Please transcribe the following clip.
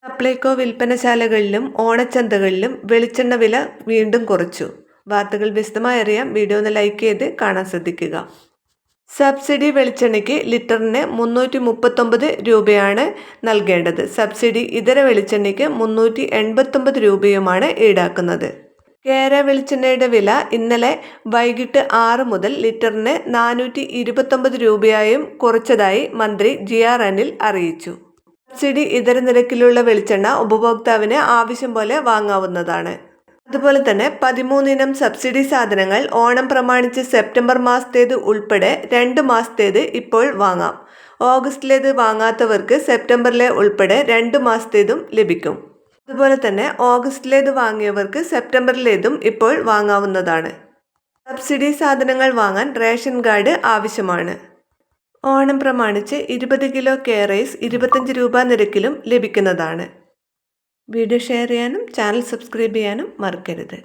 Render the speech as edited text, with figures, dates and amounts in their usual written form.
സപ്ലൈകോ വിൽപ്പനശാലകളിലും ഓണച്ചന്തകളിലും വെളിച്ചെണ്ണ വില വീണ്ടും കുറച്ചു. വാർത്തകൾ വിശദമായി അറിയാം. വീഡിയോ ഒന്ന് ലൈക്ക് ചെയ്ത് കാണാൻ ശ്രദ്ധിക്കുക. സബ്സിഡി വെളിച്ചെണ്ണയ്ക്ക് ലിറ്ററിന് 339 രൂപയാണ് നൽകേണ്ടത്. സബ്സിഡി ഇതര വെളിച്ചെണ്ണയ്ക്ക് 389 രൂപയുമാണ് ഈടാക്കുന്നത്. കേര വെളിച്ചെണ്ണയുടെ വില ഇന്നലെ വൈകിട്ട് 6 മുതൽ ലിറ്ററിന് 429 രൂപയായും കുറച്ചതായി മന്ത്രി GR അനിൽ അറിയിച്ചു. സബ്സിഡി ഇതര നിരക്കിലുള്ള വെളിച്ചെണ്ണ ഉപഭോക്താവിന് ആവശ്യം പോലെ വാങ്ങാവുന്നതാണ്. അതുപോലെ തന്നെ 13 ഇനം സബ്സിഡി സാധനങ്ങൾ ഓണം പ്രമാണിച്ച് സെപ്റ്റംബർ മാസത്തേത് ഉൾപ്പെടെ 2 മാസത്തേത് ഇപ്പോൾ വാങ്ങാം. ഓഗസ്റ്റിലേത് വാങ്ങാത്തവർക്ക് സെപ്റ്റംബറിലെ ഉൾപ്പെടെ 2 മാസത്തേതും ലഭിക്കും. അതുപോലെ തന്നെ ഓഗസ്റ്റിലേത് വാങ്ങിയവർക്ക് സെപ്റ്റംബറിലേതും ഇപ്പോൾ വാങ്ങാവുന്നതാണ്. സബ്സിഡി സാധനങ്ങൾ വാങ്ങാൻ റേഷൻ കാർഡ് ആവശ്യമാണ്. ഓണം പ്രമാണിച്ച് 20 കിലോ റൈസ് 25 രൂപ നിരക്കിലും ലഭിക്കുന്നതാണ്. വീഡിയോ ഷെയർ ചെയ്യാനും ചാനൽ സബ്സ്ക്രൈബ് ചെയ്യാനും മറക്കരുത്.